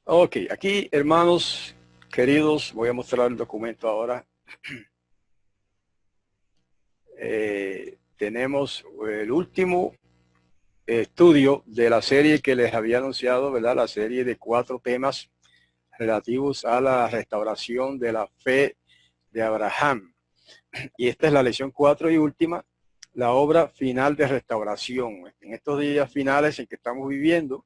Ok, aquí, hermanos queridos, voy a mostrar el documento ahora. Tenemos el último estudio de la serie que les había anunciado, ¿verdad? La serie de 4 temas relativos a la restauración de la fe de Abraham. Y esta es la lección 4 y última, la obra final de restauración. En estos días finales en que estamos viviendo,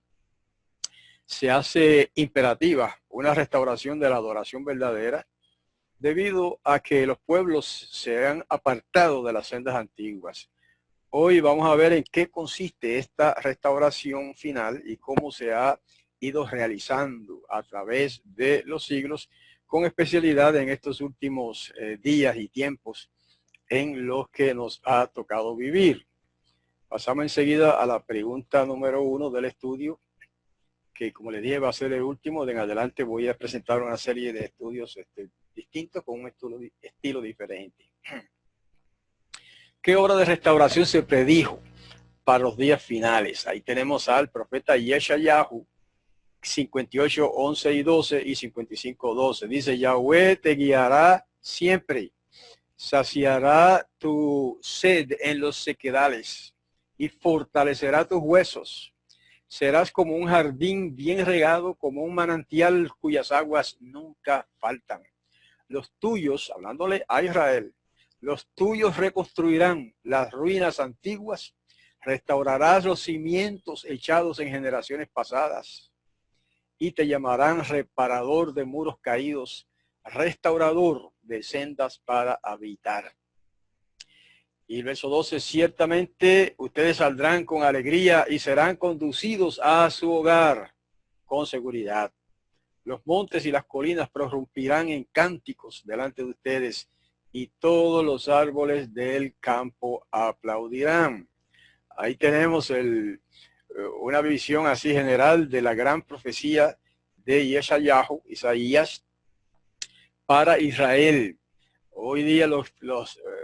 se hace imperativa una restauración de la adoración verdadera, debido a que los pueblos se han apartado de las sendas antiguas. Hoy vamos a ver en qué consiste esta restauración final y cómo se ha ido realizando a través de los siglos, con especialidad en estos últimos días y tiempos en los que nos ha tocado vivir. Pasamos enseguida a la pregunta número 1 del estudio, que como les dije va a ser el último. De en adelante voy a presentar una serie de estudios distintos con un estilo diferente. ¿Qué obra de restauración se predijo para los días finales? Ahí tenemos al profeta Yeshayahu 58, 11 y 12 y 55, 12. Dice: Yahweh te guiará siempre, saciará tu sed en los sequedales y fortalecerá tus huesos. Serás como un jardín bien regado, como un manantial cuyas aguas nunca faltan. Los tuyos, hablándole a Israel, los tuyos reconstruirán las ruinas antiguas, restaurarás los cimientos echados en generaciones pasadas, y te llamarán reparador de muros caídos, restaurador de sendas para habitar. Y el verso 12, ciertamente ustedes saldrán con alegría y serán conducidos a su hogar con seguridad. Los montes y las colinas prorrumpirán en cánticos delante de ustedes, y todos los árboles del campo aplaudirán. Ahí tenemos una visión así general de la gran profecía de Yeshayahu, Isaías, para Israel. Hoy día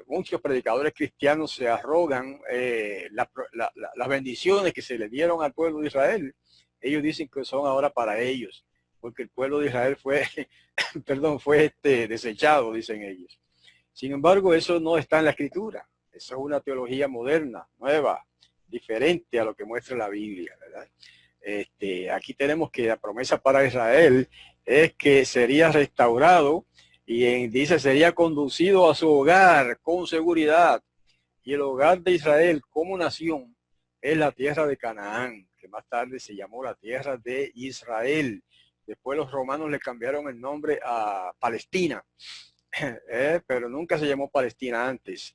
muchos predicadores cristianos se arrogan las bendiciones que se le dieron al pueblo de Israel. Ellos dicen que son ahora para ellos, porque el pueblo de Israel fue, fue desechado, dicen ellos. Sin embargo, eso no está en la Escritura. Esa es una teología moderna, nueva, diferente a lo que muestra la Biblia, ¿verdad? Aquí tenemos que la promesa para Israel es que sería restaurado y dice sería conducido a su hogar con seguridad. Y el hogar de Israel como nación es la tierra de Canaán, que más tarde se llamó la tierra de Israel. Después los romanos le cambiaron el nombre a Palestina, pero nunca se llamó Palestina antes.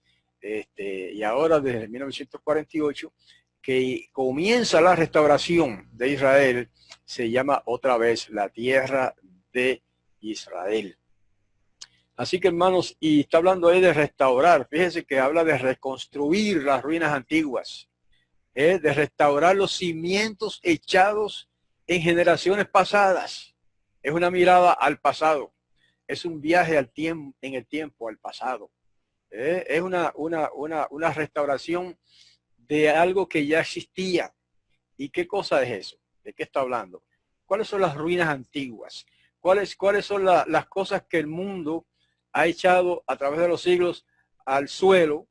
Y ahora desde 1948 que comienza la restauración de Israel, se llama otra vez la tierra de Israel. Así que, hermanos, y está hablando ahí de restaurar. Fíjense que habla de reconstruir las ruinas antiguas, de restaurar los cimientos echados en generaciones pasadas. Es una mirada al pasado. Es un viaje en el tiempo, al pasado. Es una restauración de algo que ya existía. ¿Y qué cosa es eso? ¿De qué está hablando? ¿Cuáles son las ruinas antiguas? ¿Cuáles son las cosas que el mundo ha echado a través de los siglos al suelo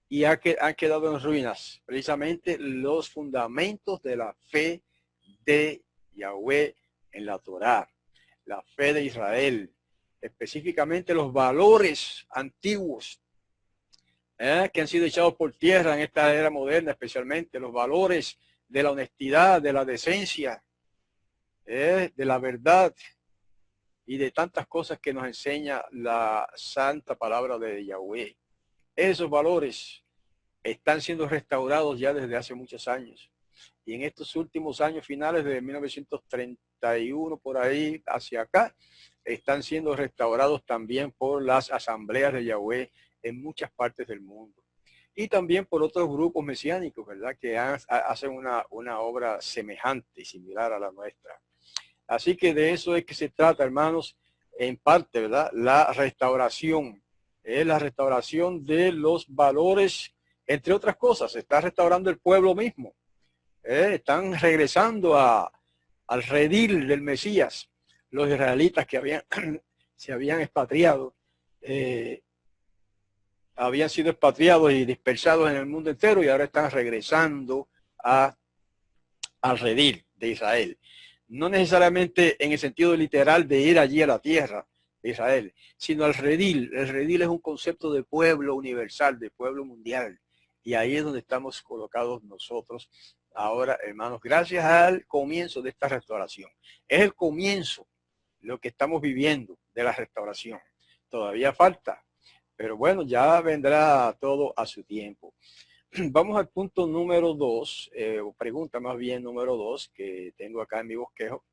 y han quedado en ruinas? Precisamente los fundamentos de la fe de Yahweh en la Torá, la fe de Israel, específicamente los valores antiguos que han sido echados por tierra en esta era moderna, especialmente los valores de la honestidad, de la decencia, de la verdad y de tantas cosas que nos enseña la santa palabra de Yahweh. Esos valores están siendo restaurados ya desde hace muchos años. Y en estos últimos años finales de 1931 por ahí hacia acá, están siendo restaurados también por las asambleas de Yahweh en muchas partes del mundo. Y también por otros grupos mesiánicos, ¿verdad? Que hacen una obra semejante y similar a la nuestra. Así que de eso es que se trata, hermanos, en parte, ¿verdad? La restauración. Es la restauración de los valores, entre otras cosas. Se está restaurando el pueblo mismo. Están regresando al redil del Mesías. los israelitas que se habían expatriado, habían sido expatriados y dispersados en el mundo entero y ahora están regresando al redil de Israel. No necesariamente en el sentido literal de ir allí a la tierra de Israel, sino al redil. El redil es un concepto de pueblo universal, de pueblo mundial. Y ahí es donde estamos colocados nosotros ahora, hermanos, gracias al comienzo de esta restauración. Es el comienzo lo que estamos viviendo de la restauración. Todavía falta, pero bueno, ya vendrá todo a su tiempo. Vamos al punto número 2, o pregunta más bien número 2, que tengo acá en mi bosquejo,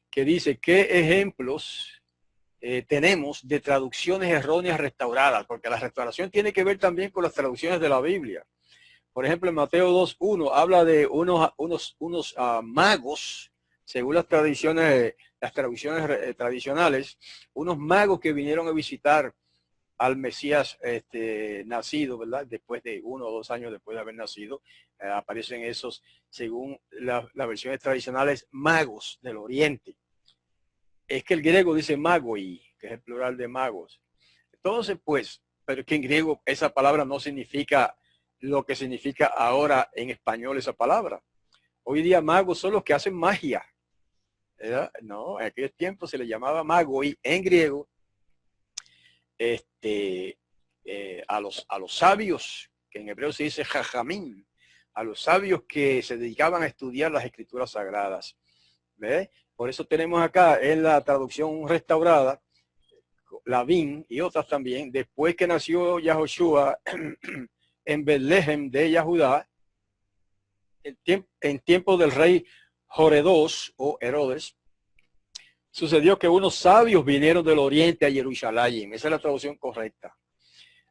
que dice, ¿qué ejemplos tenemos de traducciones erróneas restauradas? Porque la restauración tiene que ver también con las traducciones de la Biblia. Por ejemplo, en Mateo 2:1 habla de unos magos, según las traducciones tradicionales, unos magos que vinieron a visitar al Mesías nacido, ¿verdad? Después de 1 o 2 años después de haber nacido, aparecen esos, según las versiones tradicionales, magos del Oriente. Es que el griego dice magoi, que es el plural de magos. Entonces, pues, pero que en griego esa palabra no significa lo que significa ahora en español esa palabra. Hoy día magos son los que hacen magia, ¿verdad? No, en aquel tiempo se le llamaba magoi en griego, a los sabios, que en hebreo se dice jajamín, a los sabios que se dedicaban a estudiar las escrituras sagradas. ¿Ve? Por eso tenemos acá en la traducción restaurada, Lavín y otras también, después que nació Yahoshua en Betlehem de Yahudá, en tiempo del rey Joredos o Herodes, sucedió que unos sabios vinieron del oriente a Jerusalén. Esa es la traducción correcta.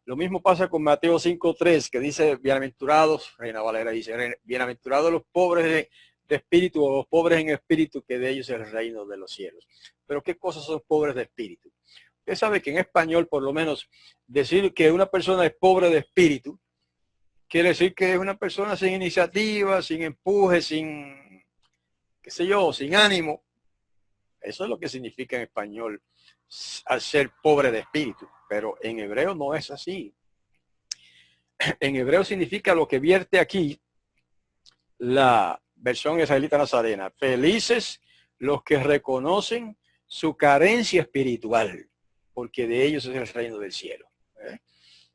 Lo mismo pasa con Mateo 5:3, que dice, bienaventurados, Reina Valera dice, bienaventurados los pobres de espíritu o los pobres en espíritu, que de ellos es el reino de los cielos. Pero ¿qué cosas son pobres de espíritu? Usted sabe que en español, por lo menos, decir que una persona es pobre de espíritu, quiere decir que es una persona sin iniciativa, sin empuje, sin, qué sé yo, sin ánimo. Eso es lo que significa en español al ser pobre de espíritu, pero en hebreo no es así. En hebreo significa lo que vierte aquí la versión israelita nazarena. Felices los que reconocen su carencia espiritual, porque de ellos es el reino del cielo.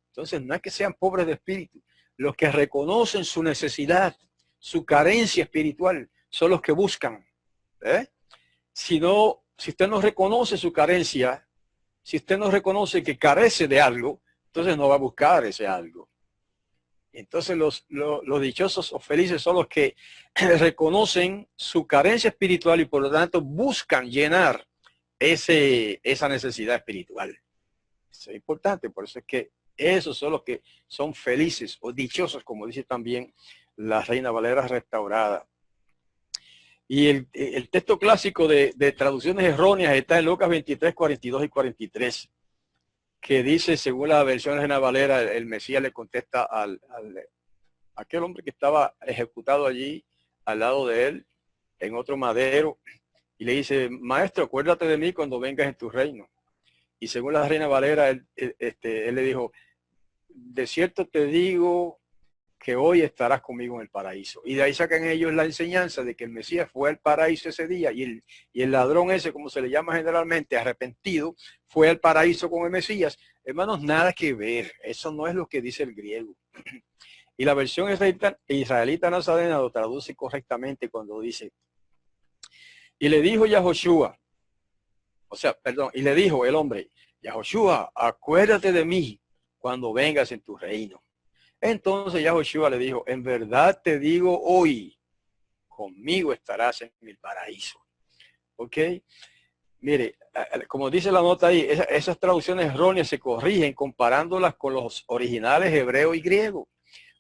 Entonces no es que sean pobres de espíritu. Los que reconocen su necesidad, su carencia espiritual, son los que buscan. Si usted no reconoce su carencia, si usted no reconoce que carece de algo, entonces no va a buscar ese algo. Entonces los dichosos o felices son los que reconocen su carencia espiritual y por lo tanto buscan llenar esa necesidad espiritual. Eso es importante, por eso es que esos son los que son felices o dichosos, como dice también la Reina Valera restaurada. Y el texto clásico de traducciones erróneas está en Lucas 23, 42 y 43, que dice, según la versión de Reina Valera, el Mesías le contesta a aquel hombre que estaba ejecutado allí al lado de él, en otro madero, y le dice, maestro, acuérdate de mí cuando vengas en tu reino. Y según la Reina Valera, él le dijo, de cierto te digo que hoy estarás conmigo en el paraíso. Y de ahí sacan ellos la enseñanza de que el Mesías fue al paraíso ese día y el ladrón ese, como se le llama generalmente, arrepentido, fue al paraíso con el Mesías. Hermanos, nada que ver. Eso no es lo que dice el griego. Y la versión israelita nazarena lo traduce correctamente cuando dice, y le dijo Yahoshua, y le dijo el hombre, Yahoshua, acuérdate de mí cuando vengas en tu reino. Entonces Yahoshua le dijo, en verdad te digo hoy, conmigo estarás en el paraíso. ¿Ok? Mire, como dice la nota ahí, esas traducciones erróneas se corrigen comparándolas con los originales hebreo y griego.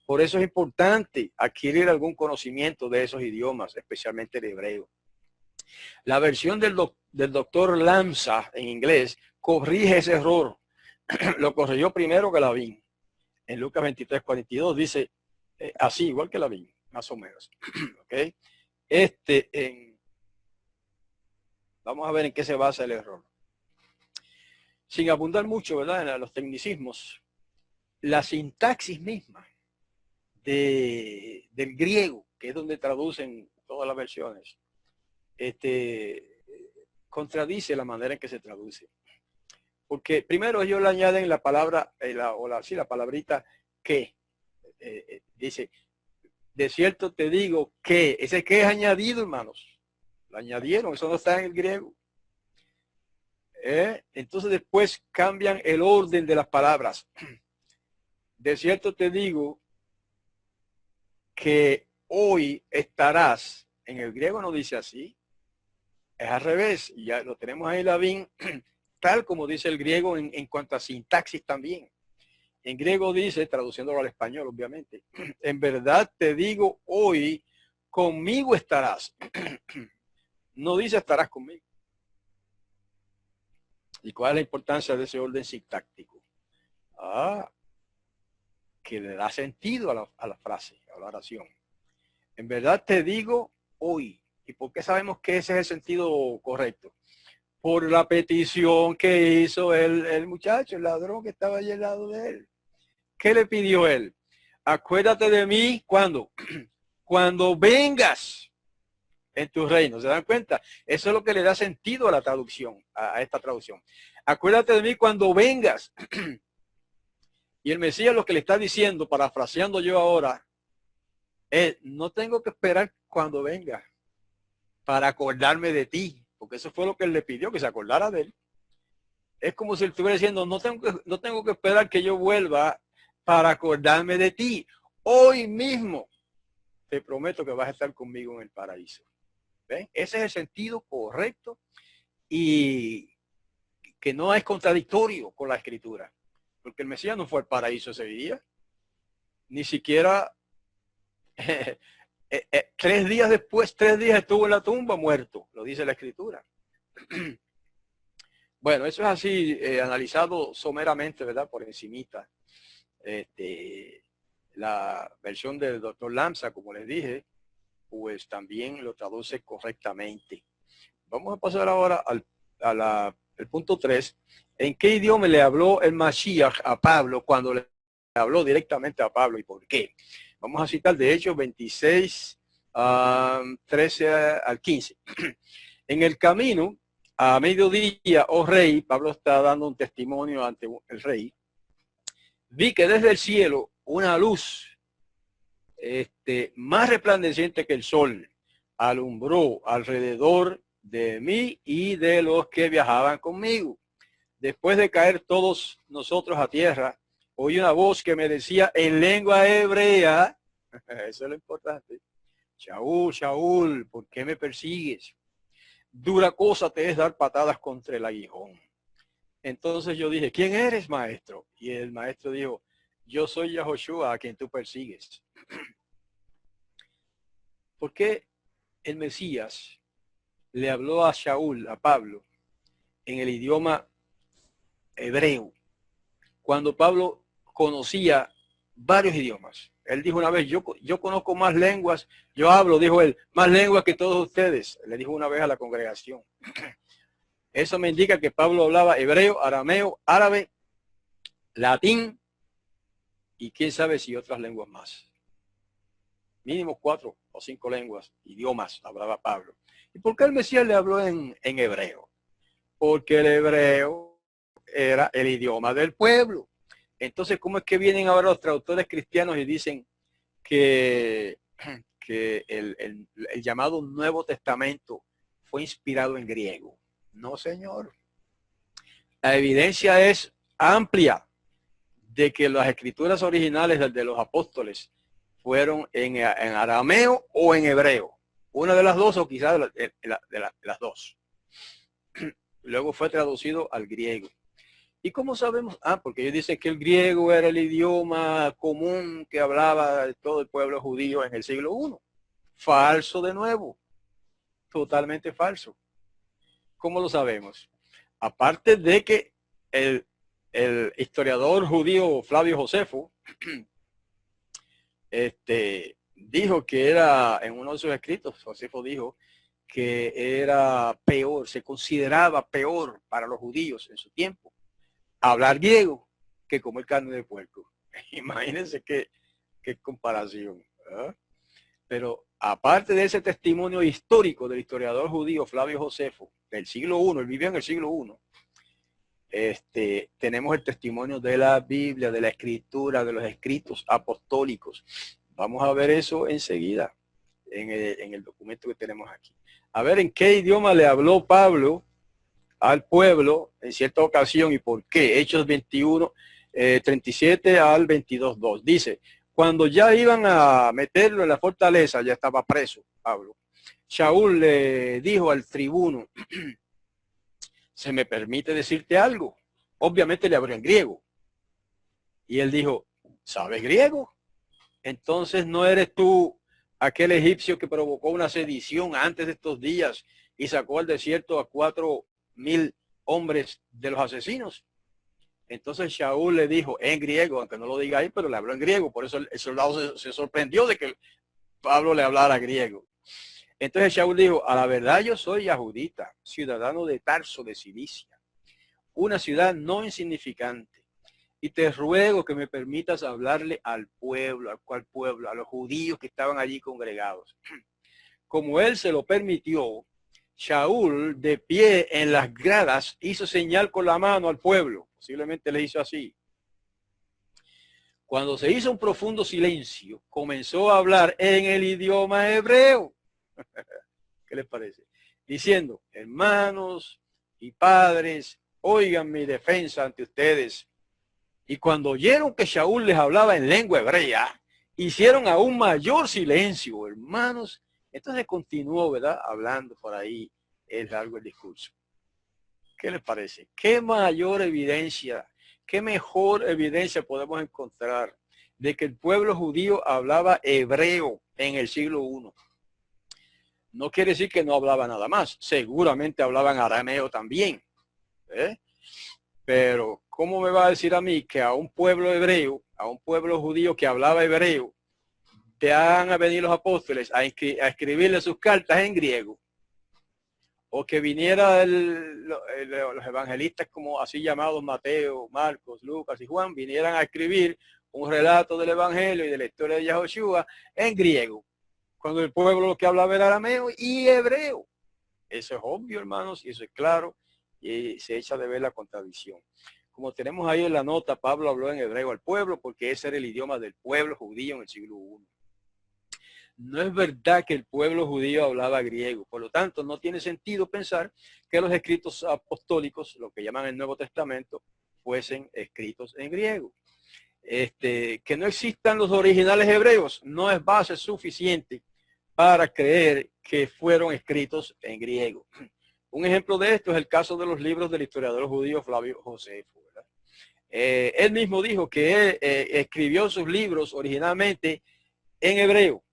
Por eso es importante adquirir algún conocimiento de esos idiomas, especialmente el hebreo. La versión del doctor Lamsa en inglés corrige ese error. Lo corrigió primero que Lavín. En Lucas 23, 42 dice así, igual que Lavín, más o menos. ¿Okay? Vamos a ver en qué se basa el error. Sin abundar mucho, ¿verdad?, en los tecnicismos, la sintaxis misma del griego, que es donde traducen todas las versiones, contradice la manera en que se traduce. Porque primero ellos le añaden la palabra, la palabrita que. Dice, de cierto te digo que. Ese que es añadido, hermanos. Lo añadieron, eso no está en el griego. Entonces después cambian el orden de las palabras. De cierto te digo que hoy estarás. En el griego no dice así. Es al revés. Ya lo tenemos ahí, Lavín, tal como dice el griego en cuanto a sintaxis también. En griego dice, traduciéndolo al español, obviamente, en verdad te digo hoy, conmigo estarás. No dice estarás conmigo. ¿Y cuál es la importancia de ese orden sintáctico? Que le da sentido a la frase, a la oración. En verdad te digo hoy. ¿Y por qué sabemos que ese es el sentido correcto? Por la petición que hizo el muchacho, el ladrón que estaba allí al lado de él. ¿Qué le pidió él? Acuérdate de mí, ¿cuándo? Cuando vengas en tu reino. ¿Se dan cuenta? Eso es lo que le da sentido a la traducción, a esta traducción. Acuérdate de mí cuando vengas. Y el Mesías lo que le está diciendo, parafraseando yo ahora, es, no tengo que esperar cuando venga para acordarme de ti, porque eso fue lo que él le pidió, que se acordara de él. Es como si él estuviera diciendo, no tengo que esperar que yo vuelva para acordarme de ti. Hoy mismo te prometo que vas a estar conmigo en el paraíso. ¿Ven? Ese es el sentido correcto y que no es contradictorio con la escritura. Porque el Mesías no fue al paraíso ese día. Ni siquiera 3 días después, 3 días estuvo en la tumba muerto. Lo dice la escritura. Bueno, eso es así analizado someramente, ¿verdad? Por encimita. La versión del doctor Lamsa, como les dije, pues también lo traduce correctamente. Vamos a pasar ahora al punto 3. ¿En qué idioma le habló el Mashiach a Pablo cuando le habló directamente a Pablo y por qué? Vamos a citar de Hechos 26, 13 al 15. En el camino, a mediodía, oh rey, Pablo está dando un testimonio ante el rey. Vi que desde el cielo una luz más resplandeciente que el sol alumbró alrededor de mí y de los que viajaban conmigo. Después de caer todos nosotros a tierra, oí una voz que me decía en lengua hebrea, eso es lo importante, Shaul, Shaul, ¿por qué me persigues? Dura cosa te es dar patadas contra el aguijón. Entonces yo dije, ¿quién eres, maestro? Y el maestro dijo, yo soy Yahoshua a quien tú persigues. ¿Por qué el Mesías le habló a Shaul, a Pablo, en el idioma hebreo, cuando Pablo conocía varios idiomas? Él dijo una vez, yo conozco más lenguas, yo hablo, dijo él, más lenguas que todos ustedes, le dijo una vez a la congregación. Eso me indica que Pablo hablaba hebreo, arameo, árabe, latín y quién sabe si otras lenguas más. Mínimo 4 o 5 lenguas, idiomas hablaba Pablo. ¿Y por qué el Mesías le habló en hebreo? Porque el hebreo era el idioma del pueblo. Entonces, ¿cómo es que vienen ahora los traductores cristianos y dicen que el llamado Nuevo Testamento fue inspirado en griego? No, señor. La evidencia es amplia de que las escrituras originales de los apóstoles fueron en arameo o en hebreo. Una de las dos o quizás de las dos. Luego fue traducido al griego. ¿Y cómo sabemos? Porque ellos dicen que el griego era el idioma común que hablaba de todo el pueblo judío en el siglo I. Falso de nuevo. Totalmente falso. ¿Cómo lo sabemos? Aparte de que el historiador judío Flavio Josefo dijo que era, en uno de sus escritos, Josefo dijo que era peor, se consideraba peor para los judíos en su tiempo hablar griego que comer carne de puerco. Imagínense qué comparación, ¿verdad? Pero aparte de ese testimonio histórico del historiador judío Flavio Josefo, del siglo I, él vivía en el siglo I, tenemos el testimonio de la Biblia, de la Escritura, de los escritos apostólicos. Vamos a ver eso enseguida en el documento que tenemos aquí. A ver en qué idioma le habló Pablo al pueblo en cierta ocasión y por qué. Hechos 21, 37 al 22:2. Dice, cuando ya iban a meterlo en la fortaleza, ya estaba preso Pablo. Shaul le dijo al tribuno, ¿se me permite decirte algo? Obviamente le habló en griego. Y él dijo, ¿sabes griego? Entonces no eres tú aquel egipcio que provocó una sedición antes de estos días y sacó al desierto a 4,000 hombres de los asesinos. Entonces Shaul le dijo en griego, aunque no lo diga ahí, pero le habló en griego. Por eso el soldado se sorprendió de que Pablo le hablara griego. Entonces Shaul dijo, a la verdad yo soy yahudita, ciudadano de Tarso de Cilicia, una ciudad no insignificante. Y te ruego que me permitas hablarle al pueblo, ¿al cual pueblo? A los judíos que estaban allí congregados. Como él se lo permitió, Shaul, de pie en las gradas, hizo señal con la mano al pueblo. Posiblemente le hizo así. Cuando se hizo un profundo silencio, comenzó a hablar en el idioma hebreo. ¿Qué les parece? Diciendo, hermanos y padres, oigan mi defensa ante ustedes. Y cuando oyeron que Shaul les hablaba en lengua hebrea, hicieron aún mayor silencio, hermanos. Entonces continuó, ¿verdad? Hablando por ahí, es largo el discurso. ¿Qué les parece? ¿Qué mayor evidencia, qué mejor evidencia podemos encontrar de que el pueblo judío hablaba hebreo en el siglo I? No quiere decir que no hablaba nada más. Seguramente hablaban arameo también. Pero, ¿cómo me va a decir a mí que a un pueblo hebreo, a un pueblo judío que hablaba hebreo, te van a venir los apóstoles a escribirle sus cartas en griego? O que viniera los evangelistas como así llamados Mateo, Marcos, Lucas y Juan, vinieran a escribir un relato del evangelio y de la historia de Yahoshua en griego, cuando el pueblo lo que hablaba era arameo y hebreo. Eso es obvio, hermanos, y eso es claro, y se echa de ver la contradicción. Como tenemos ahí en la nota, Pablo habló en hebreo al pueblo porque ese era el idioma del pueblo judío en el siglo I. No es verdad que el pueblo judío hablaba griego, por lo tanto no tiene sentido pensar que los escritos apostólicos, lo que llaman el Nuevo Testamento, fuesen escritos en griego. Que no existan los originales hebreos no es base suficiente para creer que fueron escritos en griego. Un ejemplo de esto es el caso de los libros del historiador judío Flavio Josefo. Él mismo dijo que él escribió sus libros originalmente en hebreo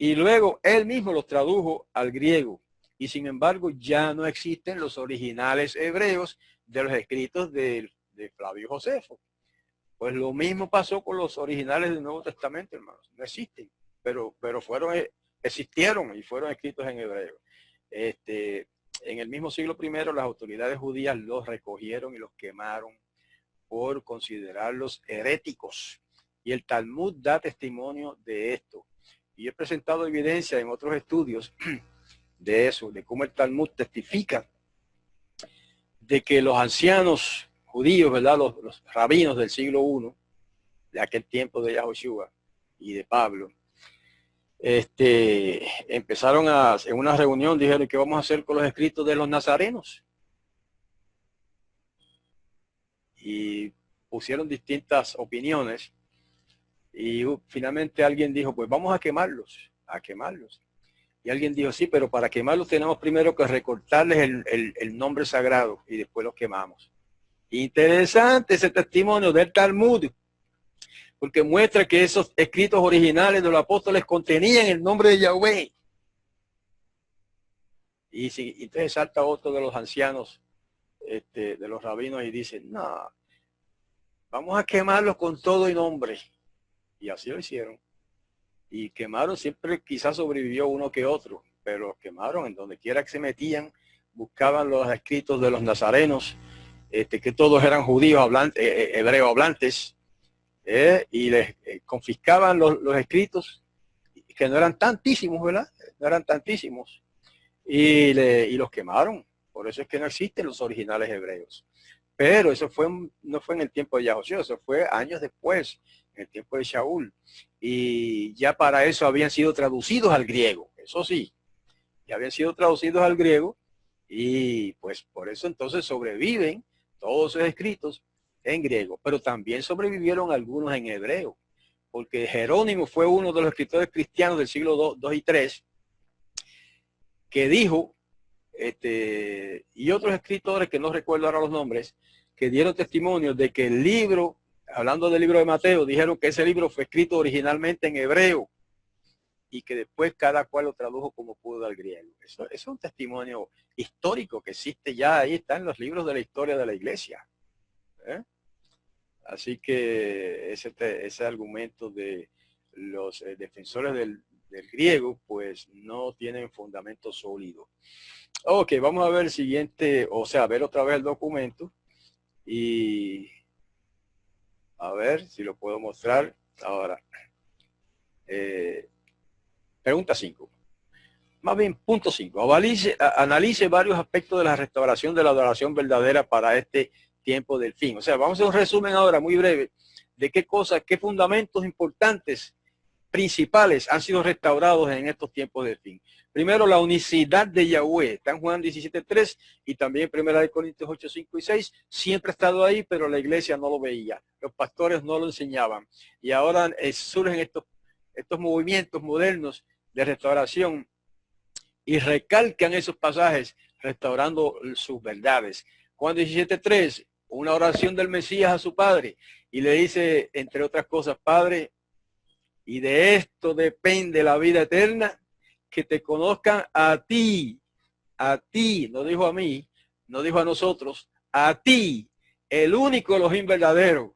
y luego él mismo los tradujo al griego. Y sin embargo ya no existen los originales hebreos de los escritos de Flavio Josefo. Pues lo mismo pasó con los originales del Nuevo Testamento, hermanos. No existen, pero existieron y fueron escritos en hebreo. En el mismo siglo I, las autoridades judías los recogieron y los quemaron por considerarlos heréticos. Y el Talmud da testimonio de esto. Y he presentado evidencia en otros estudios de eso, de cómo el Talmud testifica de que los ancianos judíos, ¿verdad? Los rabinos del siglo I, de aquel tiempo de Yahoshua y de Pablo, empezaron en una reunión, dijeron, ¿qué vamos a hacer con los escritos de los nazarenos? Y pusieron distintas opiniones y finalmente alguien dijo, pues vamos a quemarlos. Y alguien dijo, sí, pero para quemarlos tenemos primero que recortarles el nombre sagrado y después los quemamos. Interesante ese testimonio del Talmud, porque muestra que esos escritos originales de los apóstoles contenían el nombre de Yahweh. Y entonces salta otro de los ancianos, de los rabinos, y dice, no, vamos a quemarlos con todo y nombre. Y así lo hicieron. Y quemaron, siempre quizás sobrevivió uno que otro, pero los quemaron en donde quiera que se metían, buscaban los escritos de los nazarenos, que todos eran judíos hablantes, hebreos hablantes, y les confiscaban los escritos, que no eran tantísimos, ¿verdad? No eran tantísimos, y los quemaron. Por eso es que no existen los originales hebreos. Pero eso no fue en el tiempo de Yahoshua, eso fue años después, en el tiempo de Shaul. Y ya para eso habían sido traducidos al griego, eso sí, ya habían sido traducidos al griego, y pues por eso entonces sobreviven todos esos escritos en griego, pero también sobrevivieron algunos en hebreo, porque Jerónimo fue uno de los escritores cristianos del siglo II y III, que dijo, y otros escritores que no recuerdo ahora los nombres, que dieron testimonio de que el libro, hablando del libro de Mateo, dijeron que ese libro fue escrito originalmente en hebreo y que después cada cual lo tradujo como pudo al griego. Eso es un testimonio histórico que existe ya, ahí está en los libros de la historia de la iglesia. Así que ese argumento de los defensores del griego, pues no tienen fundamento sólido. Ok, vamos a ver el siguiente, o sea, a ver otra vez el documento y a ver si lo puedo mostrar ahora. Pregunta 5. Más bien, punto 5. Analice varios aspectos de la restauración de la adoración verdadera para este tiempo del fin. O sea, vamos a hacer un resumen ahora muy breve de qué cosas, qué fundamentos importantes, principales han sido restaurados en estos tiempos del fin. Primero, la unicidad de Yahweh. Está en Juan 17:3 y también en 1 Corintios 8, 5 y 6. Siempre ha estado ahí, pero la iglesia no lo veía. Los pastores no lo enseñaban. Y ahora surgen estos movimientos modernos de restauración y recalcan esos pasajes restaurando sus verdades. Juan 17:3, una oración del Mesías a su padre y le dice, entre otras cosas, Padre, y de esto depende la vida eterna, que te conozcan a ti, no dijo a mí, no dijo a nosotros, a ti, el único Elohim verdadero,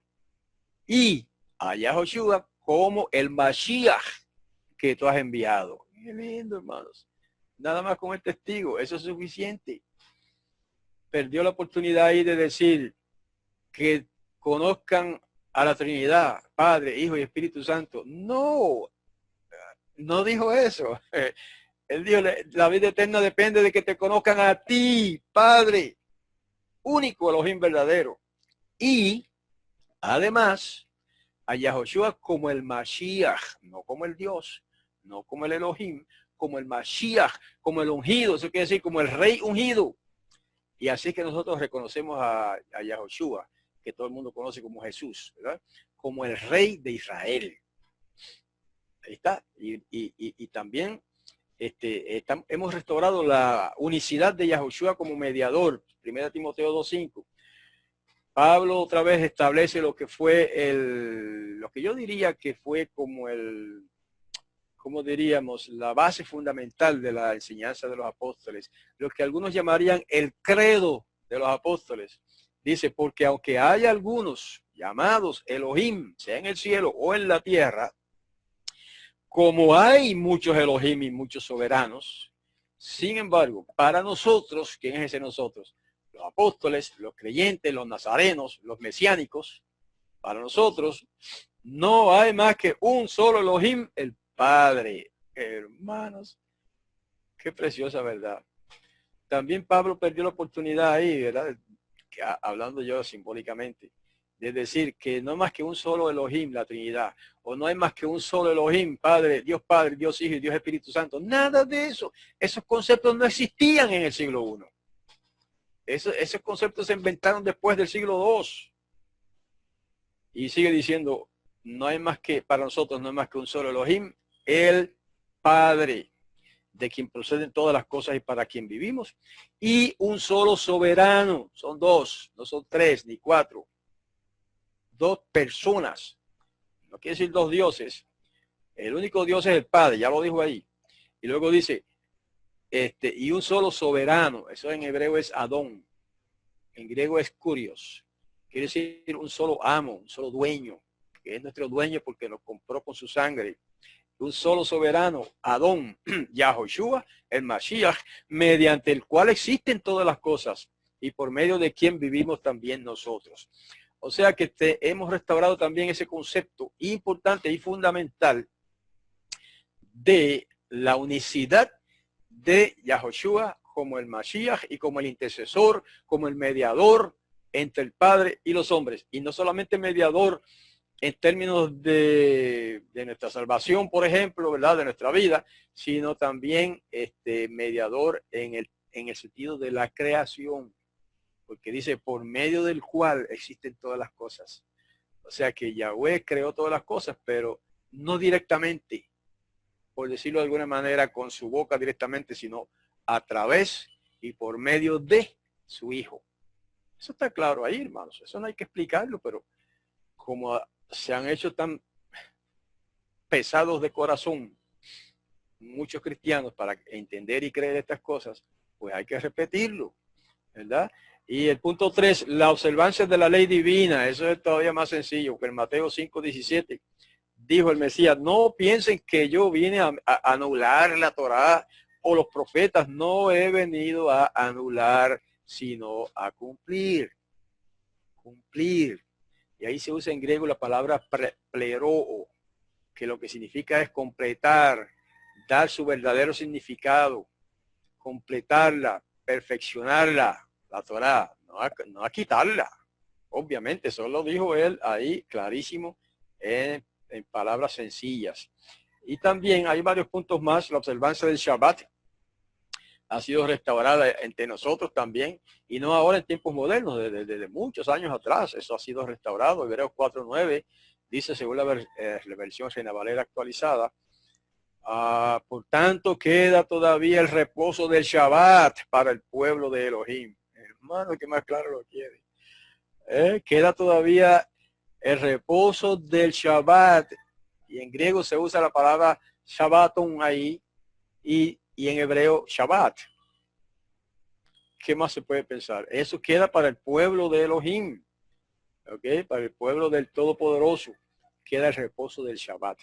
y a Yahoshua como el Mashiach que tú has enviado. Qué lindo, hermanos. Nada más con el testigo, eso es suficiente. Perdió la oportunidad ahí de decir que conozcan a la Trinidad, Padre, Hijo y Espíritu Santo. No, no dijo eso. Él dijo, la vida eterna depende de que te conozcan a ti, Padre, único Elohim verdadero. Y además a Yahoshua como el Mashiach, no como el Dios, no como el Elohim, como el Mashiach, como el ungido, eso quiere decir como el rey ungido. Y así que nosotros reconocemos a Yahoshua, que todo el mundo conoce como Jesús, ¿verdad? Como el rey de Israel. Ahí está. Y también hemos restaurado la unicidad de Yahoshua como mediador. 1 Timoteo 2:5. Pablo otra vez establece lo que fue lo que yo diría que fue como como diríamos, la base fundamental de la enseñanza de los apóstoles, lo que algunos llamarían el credo de los apóstoles. Dice, porque aunque haya algunos llamados Elohim, sea en el cielo o en la tierra, como hay muchos Elohim y muchos soberanos, sin embargo, para nosotros, ¿quién es ese nosotros? Los apóstoles, los creyentes, los nazarenos, los mesiánicos, para nosotros no hay más que un solo Elohim, el Padre. Hermanos, qué preciosa verdad. También Pablo perdió la oportunidad ahí, ¿verdad? Hablando yo simbólicamente, de decir que no hay más que un solo Elohim, la Trinidad, o no hay más que un solo Elohim, Padre, Dios Hijo y Dios Espíritu Santo. Nada de eso. Esos conceptos no existían en el siglo I. Esos conceptos se inventaron después del siglo II. Y sigue diciendo, no hay más que, para nosotros no hay más que un solo Elohim, el Padre, de quien proceden todas las cosas y para quien vivimos, y un solo soberano. Son dos, no son tres ni cuatro. Dos personas. No quiere decir dos dioses. El único Dios es el Padre, ya lo dijo ahí. Y luego dice, y un solo soberano. Eso en hebreo es Adón. En griego es Kurios. Quiere decir un solo amo, un solo dueño, que es nuestro dueño porque nos compró con su sangre. un solo soberano, Adón, Yahoshua, el Mashiach, mediante el cual existen todas las cosas y por medio de quien vivimos también nosotros. O sea que hemos restaurado también ese concepto importante y fundamental de la unicidad de Yahoshua como el Mashiach y como el intercesor, como el mediador entre el Padre y los hombres. Y no solamente mediador en términos de nuestra salvación, por ejemplo, ¿verdad? De nuestra vida, sino también mediador en el sentido de la creación, porque dice por medio del cual existen todas las cosas. O sea que Yahweh creó todas las cosas, pero no directamente, por decirlo de alguna manera, con su boca directamente, sino a través y por medio de su Hijo. Eso está claro ahí, hermanos. Eso no hay que explicarlo, pero como se han hecho tan pesados de corazón muchos cristianos para entender y creer estas cosas, pues hay que repetirlo, ¿verdad? Y el punto 3, la observancia de la ley divina. Eso es todavía más sencillo, que en Mateo 5:17 dijo el Mesías: no piensen que yo vine a anular la Torá o los profetas. No he venido a anular, sino a cumplir. Cumplir. Y ahí se usa en griego la palabra pleroo, que lo que significa es completar, dar su verdadero significado, completarla, perfeccionarla, la Torá, no a quitarla. Obviamente, eso lo dijo él ahí clarísimo en palabras sencillas. Y también hay varios puntos más. La observancia del Shabbat ha sido restaurada entre nosotros también, y no ahora en tiempos modernos, desde muchos años atrás. Eso ha sido restaurado. Hebreos 4:9 dice, según la versión Reina Valera actualizada, por tanto queda todavía el reposo del Shabbat para el pueblo de Elohim. Hermano, que más claro lo quiere. Queda todavía el reposo del Shabbat, y en griego se usa la palabra Shabbaton ahí, y en hebreo Shabbat. ¿Qué más se puede pensar? Eso queda para el pueblo de Elohim, ¿ok? Para el pueblo del Todopoderoso queda el reposo del Shabbat.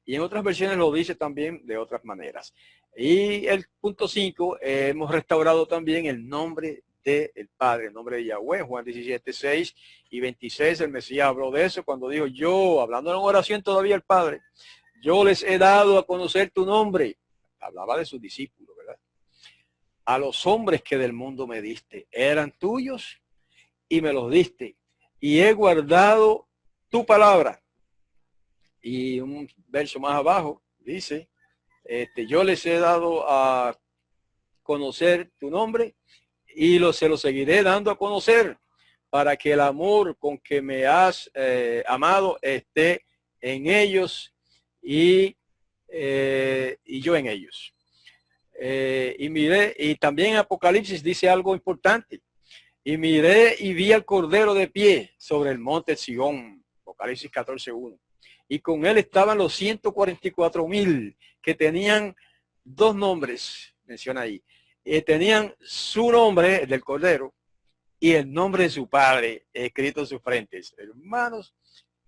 Y en otras versiones lo dice también de otras maneras. Y el punto 5, hemos restaurado también el nombre del Padre, el nombre de Yahweh. Juan 17:6 y 26, el Mesías habló de eso cuando dijo: yo, hablando en oración todavía el Padre, yo les he dado a conocer tu nombre. Hablaba de sus discípulos, ¿verdad? A los hombres que del mundo me diste, eran tuyos y me los diste, y he guardado tu palabra. Y un verso más abajo dice, yo les he dado a conocer tu nombre y se lo seguiré dando a conocer, para que el amor con que me has amado esté en ellos y yo en ellos. Y miré, y también Apocalipsis dice algo importante: y miré y vi al Cordero de pie sobre el monte Sion, Apocalipsis 14:1. Y con él estaban los 144,000 que tenían dos nombres, menciona ahí. Tenían su nombre, el del Cordero, y el nombre de su Padre escrito en sus frentes. Hermanos,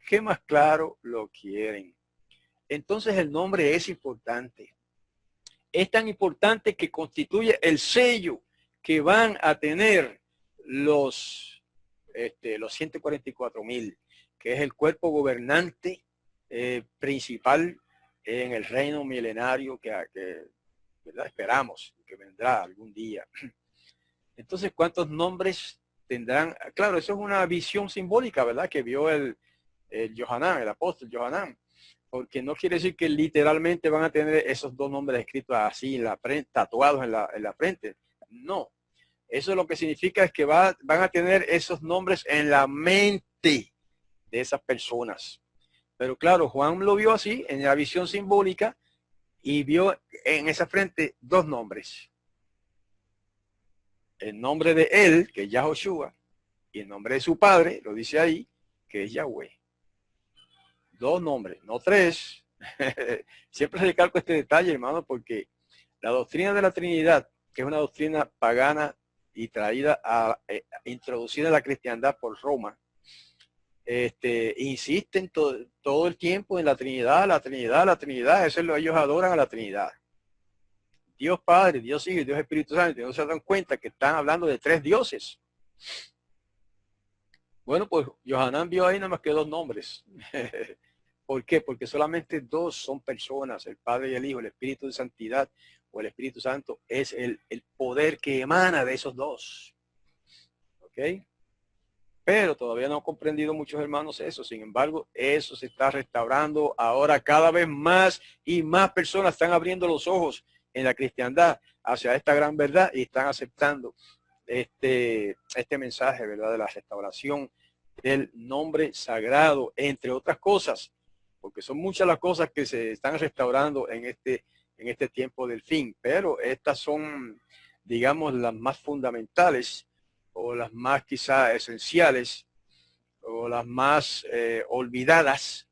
¿qué más claro lo quieren? Entonces el nombre es importante. Es tan importante que constituye el sello que van a tener los 144,000, que es el cuerpo gobernante principal en el reino milenario que ¿verdad? Esperamos que vendrá algún día. Entonces, ¿cuántos nombres tendrán? Claro, eso es una visión simbólica, ¿verdad? Que vio el Yohanan, el apóstol Yohanan, porque no quiere decir que literalmente van a tener esos dos nombres escritos así en la frente, tatuados en la frente. No, eso lo que significa es que van a tener esos nombres en la mente de esas personas. Pero claro, Juan lo vio así, en la visión simbólica, y vio en esa frente dos nombres. El nombre de él, que es Yahoshua, y el nombre de su padre, lo dice ahí, que es Yahweh. Dos nombres, no tres. Siempre recalco este detalle, hermano, porque la doctrina de la Trinidad, que es una doctrina pagana y traída introducida en la cristiandad por Roma, insisten todo el tiempo en la Trinidad, la Trinidad, la Trinidad. Eso es lo que ellos adoran, a la Trinidad. Dios Padre, Dios Hijo y Dios Espíritu Santo. No se dan cuenta que están hablando de tres dioses. Bueno, pues Yohanan vio ahí nada más que dos nombres. ¿Por qué? Porque solamente dos son personas, el Padre y el Hijo. El Espíritu de Santidad o el Espíritu Santo es el poder que emana de esos dos. ¿Ok? Pero todavía no han comprendido muchos hermanos eso. Sin embargo, eso se está restaurando. Ahora cada vez más y más personas están abriendo los ojos en la cristiandad hacia esta gran verdad y están aceptando este mensaje, ¿verdad? De la restauración del nombre sagrado, entre otras cosas, porque son muchas las cosas que se están restaurando en este tiempo del fin, pero estas son, digamos, las más fundamentales o las más quizá esenciales o las más olvidadas,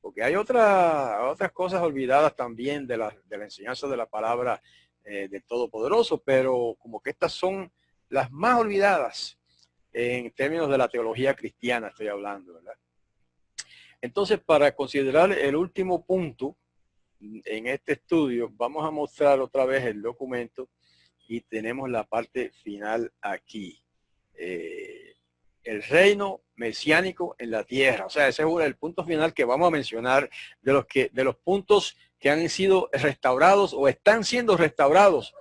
porque hay otras cosas olvidadas también de la enseñanza de la palabra del Todopoderoso, pero como que estas son las más olvidadas en términos de la teología cristiana, estoy hablando, ¿verdad? Entonces, para considerar el último punto en este estudio, vamos a mostrar otra vez el documento y tenemos la parte final aquí. El reino mesiánico en la tierra. O sea, ese es el punto final que vamos a mencionar de los puntos que han sido restaurados o están siendo restaurados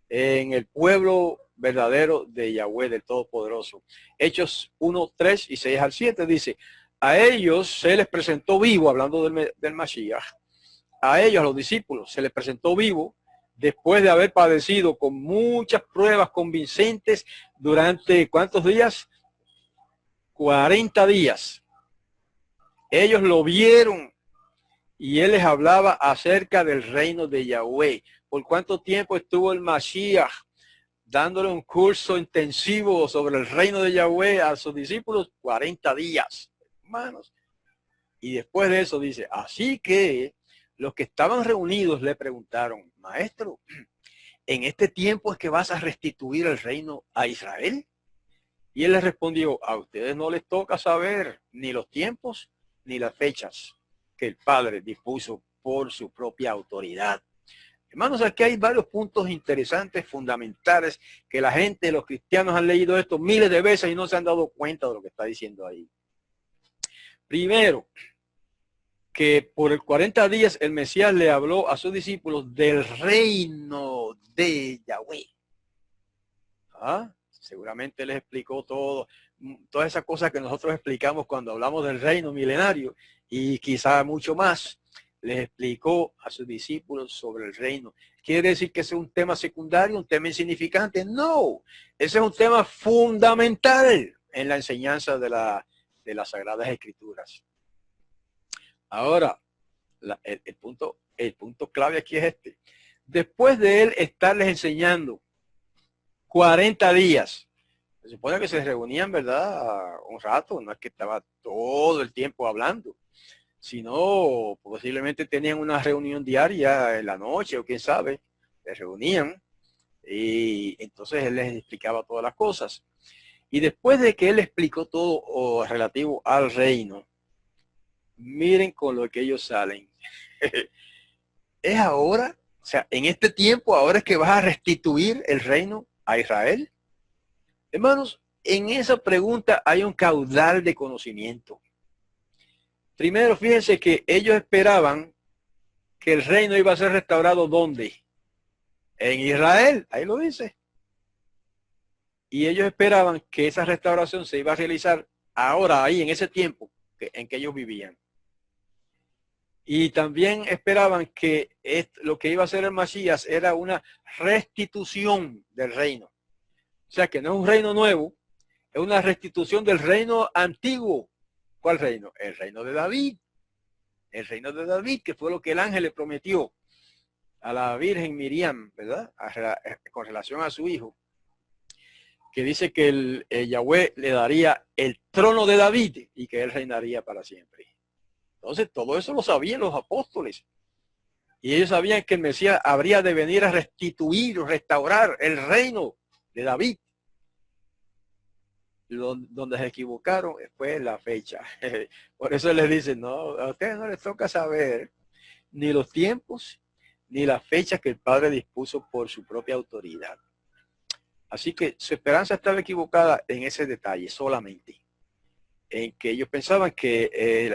en el pueblo verdadero de Yahweh, del Todopoderoso. Hechos 1, 3 y 6 al 7 dice, a ellos se les presentó vivo, hablando del Mashiach, a ellos, a los discípulos, se les presentó vivo después de haber padecido con muchas pruebas convincentes durante ¿cuántos días? 40 días. Ellos lo vieron y él les hablaba acerca del reino de Yahweh. ¿Por cuánto tiempo estuvo el Mashiach dándole un curso intensivo sobre el reino de Yahweh a sus discípulos? 40 días, hermanos. Y después de eso dice, así que los que estaban reunidos le preguntaron, maestro, ¿en este tiempo es que vas a restituir el reino a Israel? Y él les respondió, a ustedes no les toca saber ni los tiempos ni las fechas que el Padre dispuso por su propia autoridad. Hermanos, aquí hay varios puntos interesantes, fundamentales, que la gente, los cristianos han leído esto miles de veces y no se han dado cuenta de lo que está diciendo ahí. Primero, que por el 40 días el Mesías le habló a sus discípulos del reino de Yahweh. ¿Ah? Seguramente les explicó todas esas cosas que nosotros explicamos cuando hablamos del reino milenario y quizá mucho más. Les explicó a sus discípulos sobre el reino. ¿Quiere decir que ese es un tema secundario, un tema insignificante? No, ese es un tema fundamental en la enseñanza de las Sagradas Escrituras. Ahora, el punto clave aquí es este. Después de él estarles enseñando 40 días, se supone que se reunían, ¿verdad? Un rato, no es que estaba todo el tiempo hablando, sino posiblemente tenían una reunión diaria en la noche o quién sabe, se reunían y entonces él les explicaba todas las cosas. Y después de que él explicó todo relativo al reino, miren con lo que ellos salen. Es ahora, o sea, en este tiempo, ahora es que vas a restituir el reino a Israel. Hermanos, en esa pregunta hay un caudal de conocimiento. Primero, fíjense que ellos esperaban que el reino iba a ser restaurado ¿dónde? En Israel, ahí lo dice. Y ellos esperaban que esa restauración se iba a realizar ahora, ahí, en ese tiempo en que ellos vivían. Y también esperaban que lo que iba a hacer el Masías era una restitución del reino. O sea, que no es un reino nuevo, es una restitución del reino antiguo. ¿Cuál reino? El reino de David. El reino de David, que fue lo que el ángel le prometió a la Virgen Miriam, ¿verdad? Con relación a su hijo. Que dice que el Yahweh le daría el trono de David y que él reinaría para siempre. Entonces, todo eso lo sabían los apóstoles. Y ellos sabían que el Mesías habría de venir a restituir, restaurar el reino de David. donde se equivocaron fue la fecha. Por eso les dicen, no, a ustedes no les toca saber ni los tiempos ni las fechas que el Padre dispuso por su propia autoridad. Así que su esperanza estaba equivocada en ese detalle solamente, en que ellos pensaban que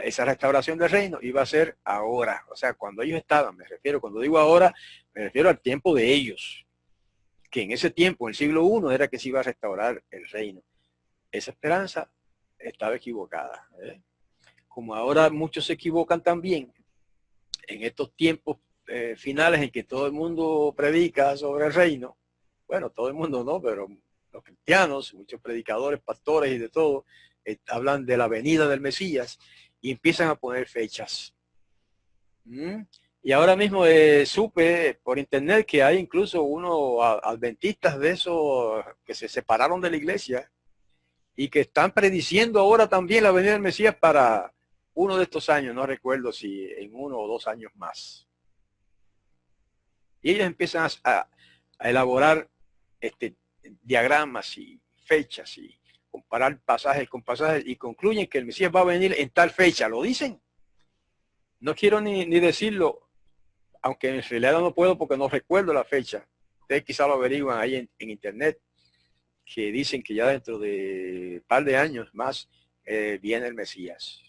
esa restauración del reino iba a ser ahora. O sea, cuando ellos estaban, me refiero, cuando digo ahora, me refiero al tiempo de ellos, que en ese tiempo, en el siglo I, era que se iba a restaurar el reino. Esa esperanza estaba equivocada. Como ahora muchos se equivocan también, en estos tiempos finales en que todo el mundo predica sobre el reino, bueno, todo el mundo no, pero los cristianos, muchos predicadores, pastores y de todo, hablan de la venida del Mesías y empiezan a poner fechas. Y ahora mismo supe por internet que hay incluso unos adventistas de esos que se separaron de la iglesia y que están prediciendo ahora también la venida del Mesías para uno de estos años, no recuerdo si en 1 o 2 años más. Y ellos empiezan a elaborar diagramas y fechas y comparar pasajes con pasajes y concluyen que el Mesías va a venir en tal fecha. ¿Lo dicen? No quiero ni decirlo, aunque en realidad no puedo porque no recuerdo la fecha. Ustedes quizá lo averiguan ahí en internet, que dicen que ya dentro de un par de años más viene el Mesías.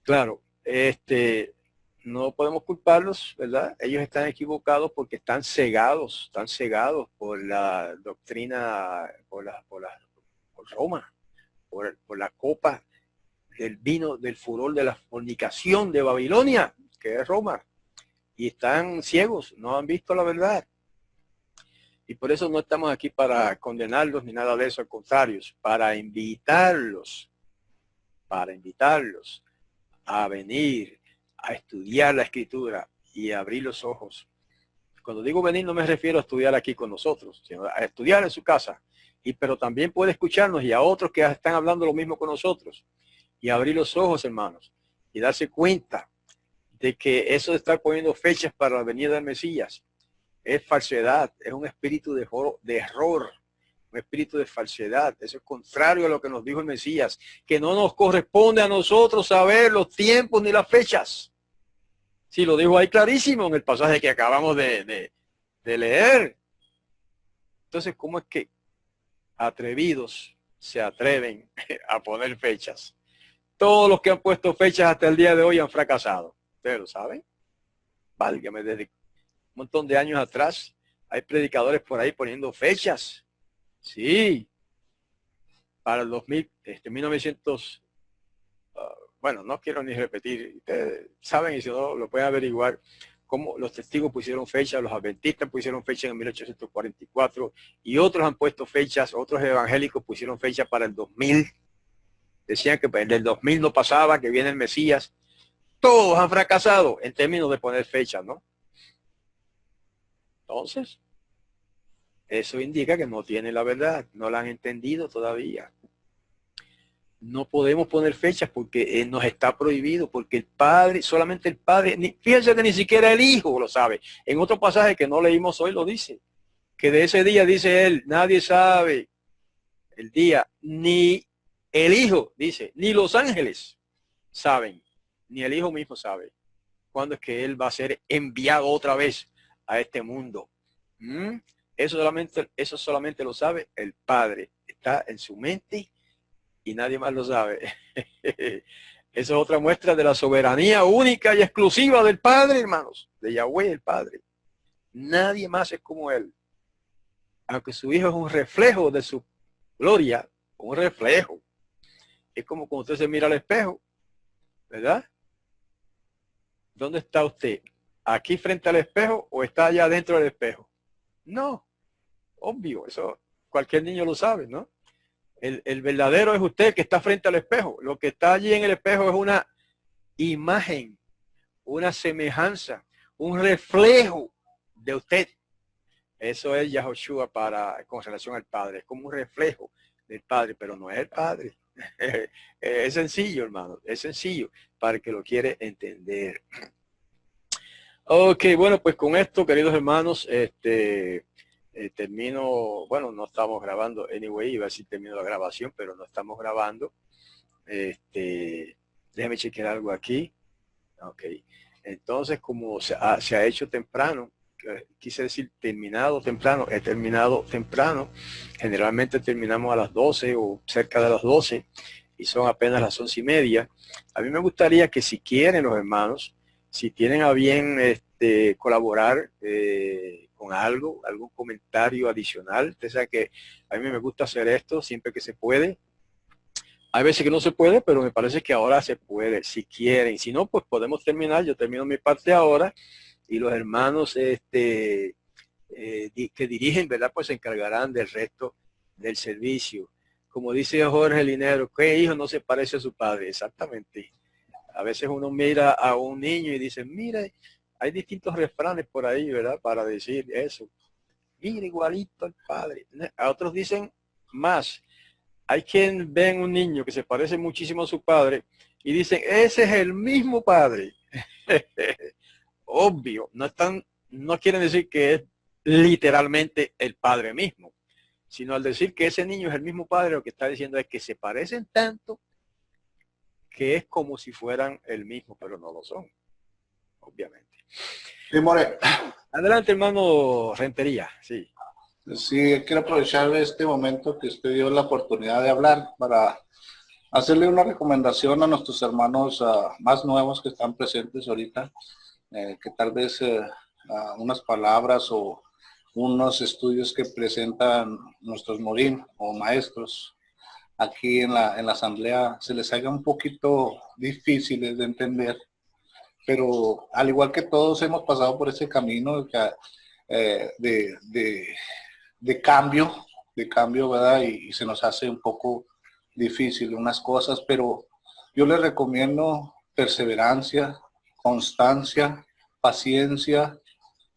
Claro, no podemos culparlos, ¿verdad? Ellos están equivocados porque están cegados por la doctrina, por Roma, por la copa del vino del furor de la fornicación de Babilonia, que es Roma, y están ciegos, no han visto la verdad. Y por eso no estamos aquí para condenarlos ni nada de eso, al contrario, para invitarlos a venir a estudiar la Escritura y a abrir los ojos. Cuando digo venir no me refiero a estudiar aquí con nosotros, sino a estudiar en su casa. Pero también puede escucharnos y a otros que están hablando lo mismo con nosotros. Y abrir los ojos, hermanos, y darse cuenta de que eso de estar poniendo fechas para la venida del Mesías es falsedad, es un espíritu de error, un espíritu de falsedad. Eso es contrario a lo que nos dijo el Mesías, que no nos corresponde a nosotros saber los tiempos ni las fechas. Sí, lo dijo ahí clarísimo en el pasaje que acabamos de leer. Entonces, ¿cómo es que atrevidos se atreven a poner fechas? Todos los que han puesto fechas hasta el día de hoy han fracasado. ¿Ustedes lo saben? Válgame, desde un montón de años atrás hay predicadores por ahí poniendo fechas. Sí, para el 1900, bueno, no quiero ni repetir, ustedes saben y si no lo pueden averiguar, cómo los testigos pusieron fechas, los adventistas pusieron fechas en 1844 y otros han puesto fechas, otros evangélicos pusieron fechas para el 2000. Decían que en el 2000 no pasaba, que viene el Mesías. Todos han fracasado en términos de poner fechas, ¿no? Entonces, eso indica que no tienen la verdad, no la han entendido todavía. No podemos poner fechas porque nos está prohibido, porque el Padre, solamente el Padre, fíjense que ni siquiera el Hijo lo sabe. En otro pasaje que no leímos hoy lo dice, que de ese día, dice él, nadie sabe el día, ni el Hijo, dice, ni los ángeles saben, ni el Hijo mismo sabe cuándo es que él va a ser enviado otra vez a este mundo. Eso solamente lo sabe el Padre, está en su mente y nadie más lo sabe. Eso es otra muestra de la soberanía única y exclusiva del Padre, hermanos, de Yahweh el Padre. Nadie más es como él. Aunque su Hijo es un reflejo de su gloria, un reflejo. Es como cuando usted se mira al espejo, ¿verdad? ¿Dónde está usted? ¿Aquí frente al espejo o está allá dentro del espejo? No, obvio, eso cualquier niño lo sabe, ¿no? El verdadero es usted que está frente al espejo. Lo que está allí en el espejo es una imagen, una semejanza, un reflejo de usted. Eso es Yahoshua con relación al Padre. Es como un reflejo del Padre, pero no es el Padre. Es sencillo, hermano. Es sencillo para el que lo quiere entender. Ok, bueno, pues con esto, queridos hermanos, termino, bueno, no estamos grabando, anyway, iba a decir termino la grabación, pero no estamos grabando. Déjame chequear algo aquí. Ok. Entonces, como se ha hecho temprano, quise decir terminado temprano, he terminado temprano. Generalmente terminamos a las 12 o cerca de las 12 y son apenas las 11:30. A mí me gustaría que si quieren los hermanos, si tienen a bien colaborar con algo, algún comentario adicional. Usted sabe que a mí me gusta hacer esto siempre que se puede. Hay veces que no se puede, pero me parece que ahora se puede, si quieren. Si no, pues podemos terminar. Yo termino mi parte ahora y los hermanos que dirigen, ¿verdad? Pues se encargarán del resto del servicio. Como dice Jorge Linero, ¿qué hijo no se parece a su padre? Exactamente. A veces uno mira a un niño y dice, mire, hay distintos refranes por ahí, ¿verdad? Para decir eso. Mira, igualito al padre. A otros dicen más. Hay quien ven un niño que se parece muchísimo a su padre y dicen, ese es el mismo padre. Obvio, no quieren decir que es literalmente el padre mismo, sino al decir que ese niño es el mismo padre, lo que está diciendo es que se parecen tanto que es como si fueran el mismo, pero no lo son, obviamente. Sí, More. Adelante, hermano Rentería, sí. Sí, quiero aprovechar este momento que usted dio la oportunidad de hablar para hacerle una recomendación a nuestros hermanos más nuevos que están presentes ahorita, que tal vez unas palabras o unos estudios que presentan nuestros morín o maestros aquí en la asamblea se les haga un poquito difíciles de entender, pero al igual que todos hemos pasado por ese camino de cambio, ¿verdad? Y se nos hace un poco difícil unas cosas, pero yo les recomiendo perseverancia, constancia, paciencia,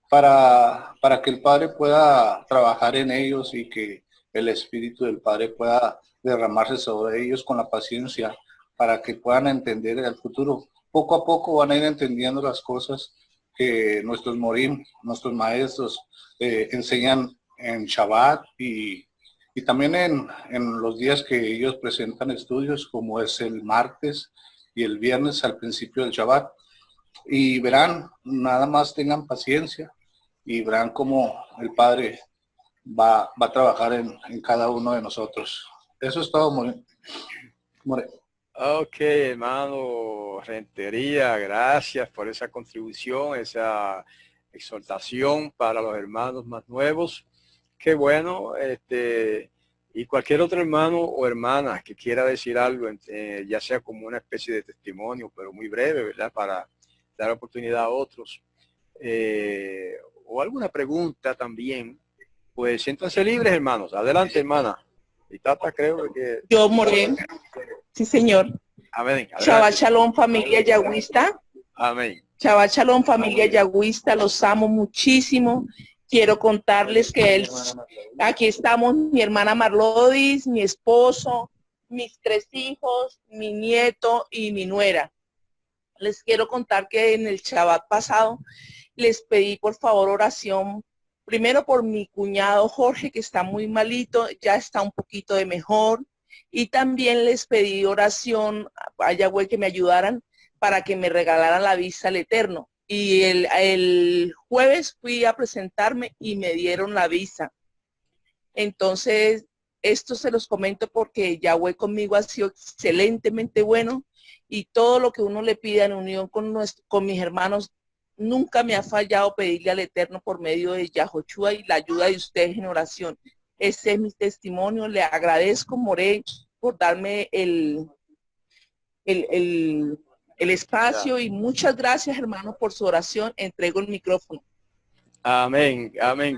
para que el Padre pueda trabajar en ellos y que el Espíritu del Padre pueda derramarse sobre ellos con la paciencia para que puedan entender el futuro. Poco a poco van a ir entendiendo las cosas que nuestros morim, nuestros maestros enseñan en Shabbat y también en los días que ellos presentan estudios, como es el martes y el viernes al principio del Shabbat. Y verán, nada más tengan paciencia y verán cómo el Padre va a trabajar en cada uno de nosotros. Eso es todo, More. Ok, hermano Rentería, gracias por esa contribución, esa exhortación para los hermanos más nuevos. Qué bueno, y cualquier otro hermano o hermana que quiera decir algo, ya sea como una especie de testimonio, pero muy breve, ¿verdad? Para dar oportunidad a otros, o alguna pregunta también, pues siéntanse libres, hermanos. Adelante, hermana. Y Tata, creo que... Yo, More. Sí, señor. Amén. Shabbat Shalom, familia yagüista. Amén. Shabbat Shalom, familia yagüista. Los amo muchísimo. Quiero contarles que aquí estamos, mi hermana Marlodis, mi esposo, mis 3 hijos, mi nieto y mi nuera. Les quiero contar que en el Shabbat pasado les pedí por favor oración, primero por mi cuñado Jorge, que está muy malito, ya está un poquito de mejor, y también les pedí oración a Yahweh que me ayudaran para que me regalaran la visa al Eterno. Y el jueves fui a presentarme y me dieron la visa. Entonces, esto se los comento porque Yahweh conmigo ha sido excelentemente bueno y todo lo que uno le pida en unión con mis hermanos, nunca me ha fallado pedirle al Eterno por medio de Yahoshua y la ayuda de ustedes en oración. Ese es mi testimonio. Le agradezco, More, por darme el espacio y muchas gracias, hermano, por su oración. Entrego el micrófono. Amén, amén.